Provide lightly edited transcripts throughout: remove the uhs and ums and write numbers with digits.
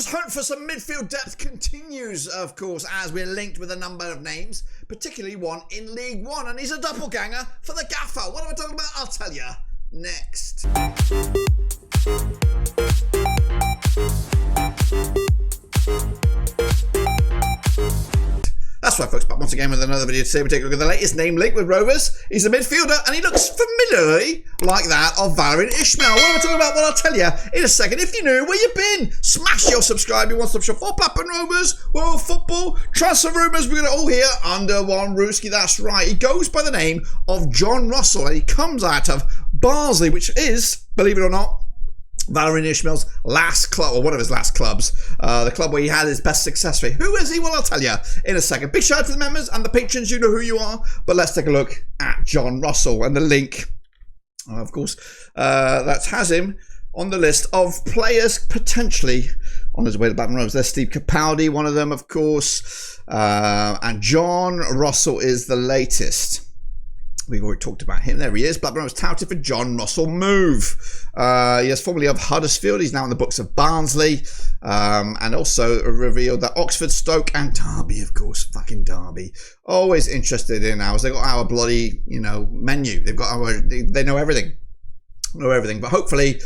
Rovers' hunt for some midfield depth continues, of course, as we're linked with a number of names, particularly one in League One, and he's a doppelganger for the gaffer. What am I talking about? I'll tell you next. That's right, folks, back once again with another video today. We take a look at the latest name link with Rovers. He's a midfielder, and he looks familiarly like that of Valérien Ismaël. What am I talking about? Well, I'll tell you in a second. If you knew, where you been? Smash your subscribe, your one-stop shop for Blackburn Rovers, world football, transfer rumours. We're going to all hear under one Rooski. That's right. He goes by the name of Jon Russell, and he comes out of Barnsley, which is, believe it or not, Valérien Ismaël's last club, or one of his last clubs, the club where he had his best success rate. Who is he? Well, I'll tell you in a second. Big shout out to the members and the patrons. You know who you are. But let's take a look at Jon Russell and the link, of course, that has him on the list of players potentially on his way to Blackburn Rovers. There's Steve Capaldi, one of them, of course, and Jon Russell is the latest. We've already talked about him. There he is. Blackburn was touted for Jon Russell move. He is formerly of Huddersfield. He's now in the books of Barnsley. And also revealed that Oxford, Stoke and Derby, of course. Fucking Derby. Always interested in ours. They've got our bloody, menu. They've got our, they know everything. Know everything. But hopefully,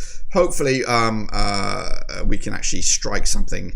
we can actually strike something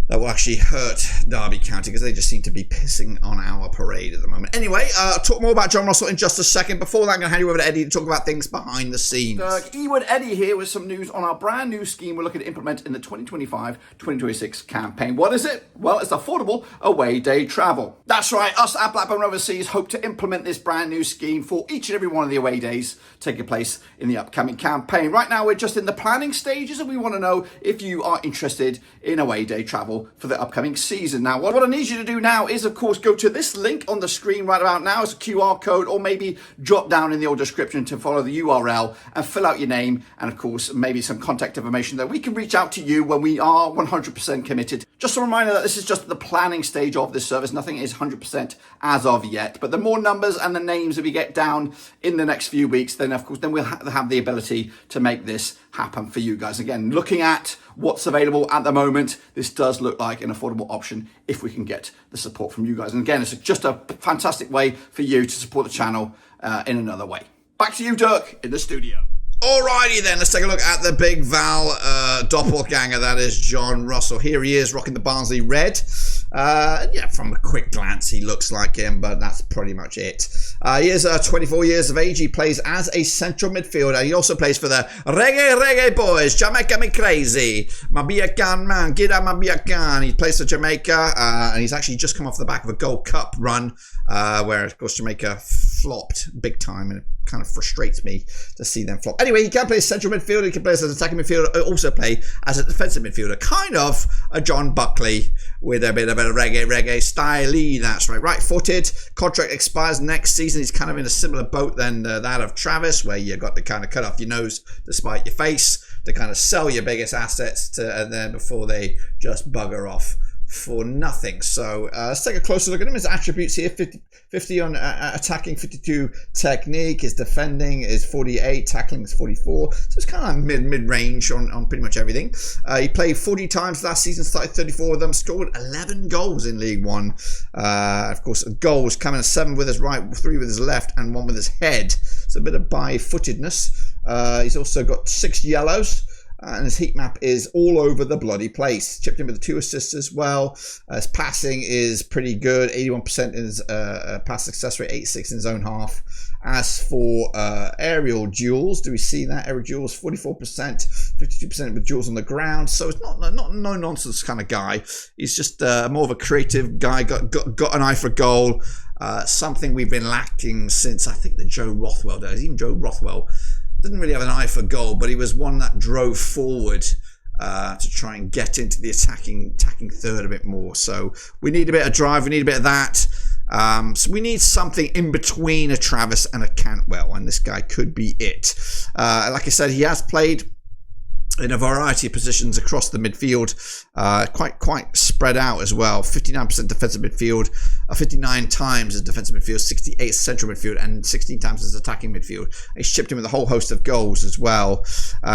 that will actually hurt Derby County, because they just seem to be pissing on our parade at the moment. Anyway, I'll talk more about Jon Russell in just a second. Before that, I'm going to hand you over to Eddie to talk about things behind the scenes. Ewood Eddie here with some news on our brand new scheme we're looking to implement in the 2025-2026 campaign. What is it? Well, it's affordable away day travel. That's right, us at Blackburn Roverseas hope to implement this brand new scheme for each and every one of the away days taking place in the upcoming campaign. Right now, we're just in the planning stages, and we want to know if you are interested in away day travel for the upcoming season. Now, what I need you to do now is, of course, go to this link on the screen right about now. It's a QR code, or maybe drop down in the old description to follow the URL and fill out your name and, of course, maybe some contact information that we can reach out to you when we are 100% committed. Just a reminder that this is just the planning stage of this service. Nothing is 100% as of yet. But the more numbers and the names that we get down in the next few weeks, then, of course, then we'll have the ability to make this happen for you guys. Again, looking at what's available at the moment, this does look like an affordable option if we can get the support from you guys. And again, it's just a fantastic way for you to support the channel in another way. Back to you, Dirk, in the studio. Alrighty then, let's take a look at the big Val doppelganger, that is Jon Russell. Here he is, rocking the Barnsley red. Yeah, from a quick glance, he looks like him, but that's pretty much it. He is 24 years of age. He plays as a central midfielder. He also plays for the Reggae Boys, Jamaica Me Crazy, Mabiakan man, Gida Mabiakan. He plays for Jamaica, and he's actually just come off the back of a Gold Cup run, where, of course, Jamaica flopped big time, and it kind of frustrates me to see them flop. Anyway, he can play as central midfielder, he can play as an attacking midfielder, also play as a defensive midfielder, kind of a John Buckley with a bit of a reggae style. That's right, right-footed. Contract expires next season. He's kind of in a similar boat than that of Travis, where you got to kind of cut off your nose to spite your face, to kind of sell your biggest assets and then before they just bugger off for nothing. So let's take a closer look at him. His attributes here: 50 on attacking, 52 technique. His defending is 48, tackling is 44. So it's kind of mid-range on pretty much everything. He played 40 times last season, started 34 of them, scored 11 goals in League One. Of course, goals coming 7 with his right, 3 with his left, and 1 with his head. So a bit of by-footedness. He's also got 6 yellows. And his heat map is all over the bloody place. Chipped in with 2 assists as well. His passing is pretty good. 81% in his pass success rate, 86 in his own half. As for aerial duels, do we see that? Aerial duels, 44%, 52% with duels on the ground. So it's not no nonsense kind of guy. He's just more of a creative guy. Got an eye for goal. Something we've been lacking since, I think, the Joe Rothwell days. Even Joe Rothwell didn't really have an eye for goal, but he was one that drove forward to try and get into the attacking third a bit more. So we need a bit of drive, we need a bit of that. So we need something in between a Travis and a Cantwell, and this guy could be it. Like I said, he has played in a variety of positions across the midfield, quite spread out as well. 59% defensive midfield, 59 times as defensive midfield, 68 central midfield, and 16 times as attacking midfield. He's chipped in with a whole host of goals as well.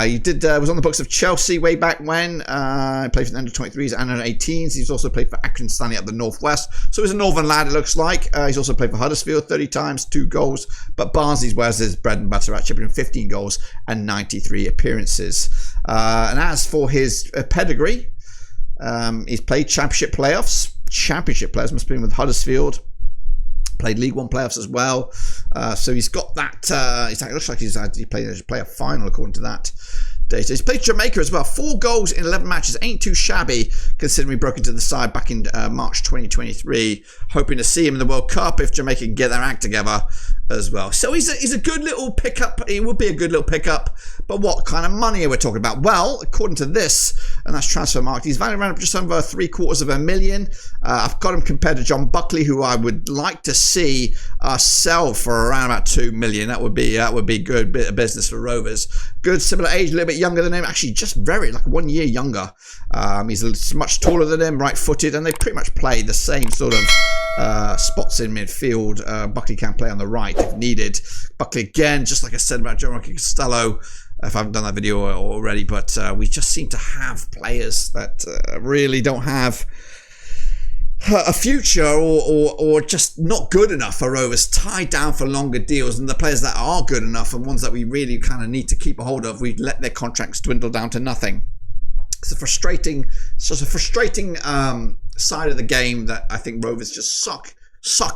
He was on the books of Chelsea way back when. He played for the under-23s and under-18s. He's also played for Accrington Stanley up the northwest. So he's a northern lad, it looks like. He's also played for Huddersfield 30 times, 2 goals. But Barnsley's where's his bread and butter at, chipping in 15 goals and 93 appearances. And as for his pedigree, he's played championship playoffs. Championship players must have been with Huddersfield. Played League One playoffs as well. So he's got that. It looks like he played a playoff final according to that data. He's played Jamaica as well. 4 goals in 11 matches. Ain't too shabby considering we broke into the side back in March 2023. Hoping to see him in the World Cup if Jamaica can get their act together as well. So he's a good little pickup. He would be a good little pickup. But what kind of money are we talking about? Well, according to this, and that's Transfermarkt, he's valued around just over $750,000. I've got him compared to John Buckley, who I would like to see sell for around about $2 million. That would be good bit of business for Rovers. Good, similar age, a little bit younger than him. Actually, just like 1 year younger. He's much taller than him, right-footed, and they pretty much play the same sort of spots in midfield. Buckley can play on the right if needed. Buckley, again, just like I said about John Costello, if I haven't done that video already, but we just seem to have players that really don't have a future or just not good enough for Rovers, tied down for longer deals, and the players that are good enough and ones that we really kind of need to keep a hold of, we let their contracts dwindle down to nothing. It's a frustrating side of the game that I think Rovers just suck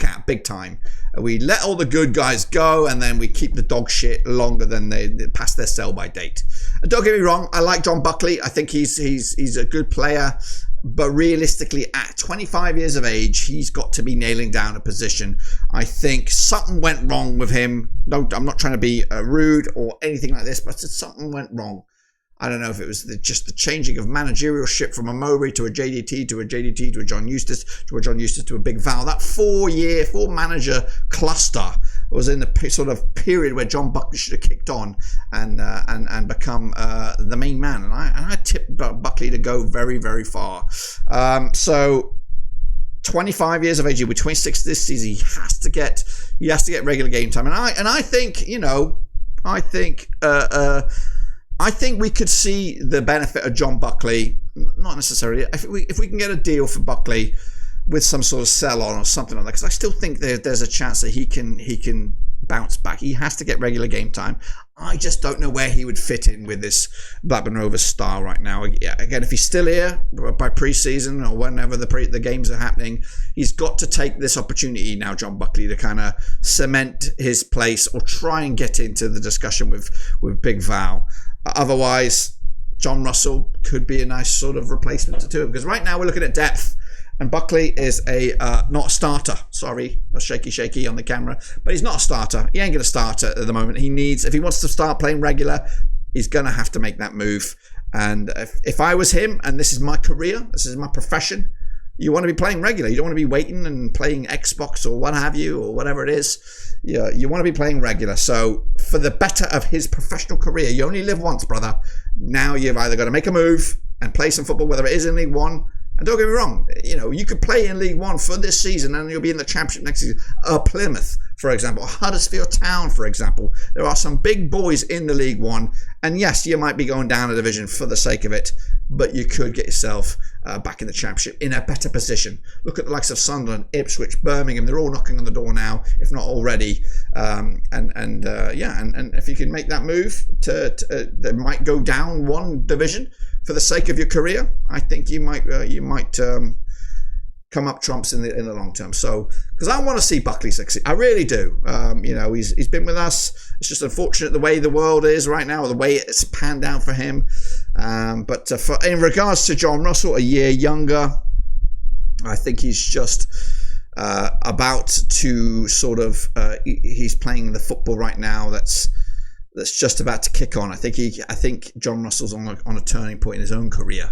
at big time. We let all the good guys go, and then we keep the dog shit longer than they pass their sell-by date. And don't get me wrong, I like John Buckley. I think he's a good player, but realistically, at 25 years of age, he's got to be nailing down a position. I think something went wrong with him. I'm not trying to be rude or anything like this, but something went wrong. I don't know if it was just the changing of managerialship from a Mowbray to a JDT to a JDT to a John Eustace to a John Eustace to a Big Val. That 4-manager cluster was in the sort of period where John Buckley should have kicked on and become the main man. And I tipped Buckley to go very, very far. So 25 years of age, he'll be 26 this season. He has to get regular game time. And I think, I think we could see the benefit of John Buckley, not necessarily. If we can get a deal for Buckley with some sort of sell on or something like that, because I still think there's a chance that he can bounce back. He has to get regular game time. I just don't know where he would fit in with this Blackburn Rovers style right now. Again, if he's still here by pre-season or whenever the games are happening, he's got to take this opportunity now, John Buckley, to kind of cement his place or try and get into the discussion with Big Val. Otherwise, Jon Russell could be a nice sort of replacement to him, because right now we're looking at depth, and Buckley is not a starter. Sorry, a shaky on the camera, but he's not a starter. He ain't going to start at the moment. He needs, if he wants to start playing regular, he's going to have to make that move. And if I was him, and this is my career, this is my profession, you want to be playing regular. You don't want to be waiting and playing Xbox or what have you, or whatever it is. You want to be playing regular. So for the better of his professional career, you only live once, brother. Now you've either got to make a move and play some football, whether it is in League One. And don't get me wrong, you could play in League One for this season and you'll be in the Championship next season. Plymouth, for example, Huddersfield Town, for example. There are some big boys in the League One. And yes, you might be going down a division for the sake of it, but you could get yourself back in the Championship in a better position. Look at the likes of Sunderland, Ipswich, Birmingham. They're all knocking on the door now, if not already. And if you can make that move, they might go down one division for the sake of your career. I think you might come up trumps in the long term. So, because I want to see Buckley succeed, I really do. He's been with us. It's just unfortunate the way the world is right now, or the way it's panned out for him. But in regards to Jon Russell, a year younger, I think he's just about to sort of he's playing the football right now that's just about to kick on. I think Jon Russell's on a turning point in his own career.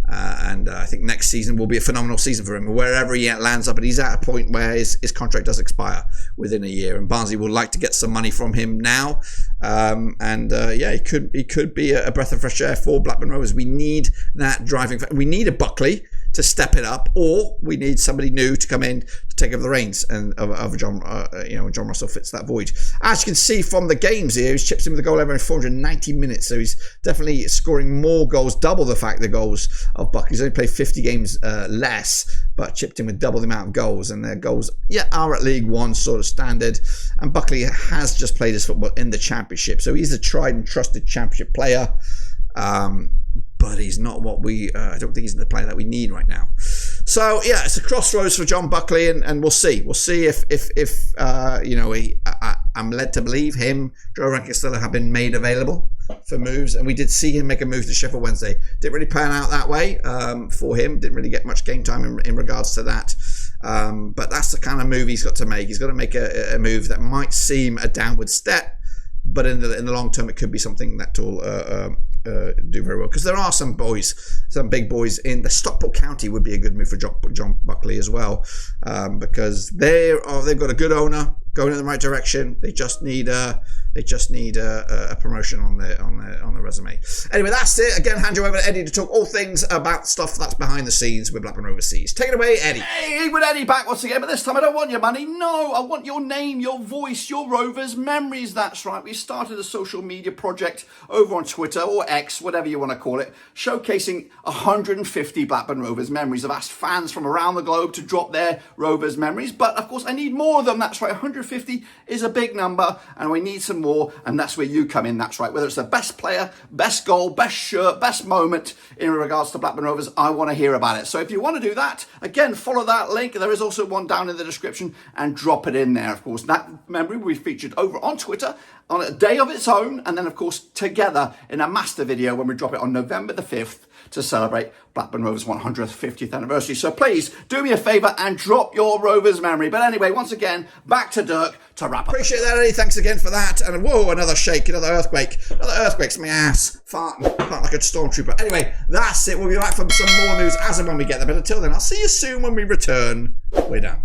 And I think next season will be a phenomenal season for him, wherever he lands up. But he's at a point where his contract does expire within a year, and Barnsley would like to get some money from him now. He could be a breath of fresh air for Blackburn Rovers. We need that driving. We need a Buckley to step it up, or we need somebody new to come in to take over the reins and of Jon. Jon Russell fits that void. As you can see from the games here, he's chipped in with a goal every 490 minutes, so he's definitely scoring more goals, double the fact the goals of Buckley. He's only played 50 games less, but chipped in with double the amount of goals, and their goals are at League One sort of standard. And Buckley has just played his football in the Championship, so he's a tried and trusted Championship player. But he's not what I don't think he's the player that we need right now. So yeah, it's a crossroads for John Buckley, and we'll see. We'll see if I'm led to believe Joe Rankine have been made available for moves, and we did see him make a move to Sheffield Wednesday. Didn't really pan out that way for him. Didn't really get much game time in regards to that. But that's the kind of move he's got to make. He's got to make a move that might seem a downward step, but in the long term, it could be something that will do very well, because there are some big boys in the Stockport County. Would be a good move for John Buckley as well, because they've got a good owner going in the right direction. They just need a promotion on the resume. Anyway, that's it. Again, hand you over to Eddie to talk all things about stuff that's behind the scenes with Blackburn Roverseas. Take it away, Eddie. Hey, with Eddie back once again, but this time I don't want your money. No, I want your name, your voice, your Rovers memories. That's right. We started a social media project over on Twitter, or X, whatever you want to call it, showcasing 150 Blackburn Rovers memories. I've asked fans from around the globe to drop their Rovers memories, but of course I need more of them. That's right. 150 is a big number, and we need some more, and that's where you come in. That's right. Whether it's the best player, best goal, best shirt, best moment in regards to Blackburn Rovers, I want to hear about it. So if you want to do that, again, follow that link. There is also one down in the description, and drop it in there. Of course, that memory will be featured over on Twitter on a day of its own, and then of course together in a master video when we drop it on November the 5th to celebrate Blackburn Rovers' 150th anniversary. So please do me a favour and drop your Rovers memory. But anyway, once again, back to Dirk to wrap up. Appreciate that, Eddie. Thanks again for that. And whoa, another shake, another earthquake. Another earthquake's in my ass. Farting like a stormtrooper. Anyway, that's it. We'll be back for some more news as and when we get there. But until then, I'll see you soon when we return. We're done.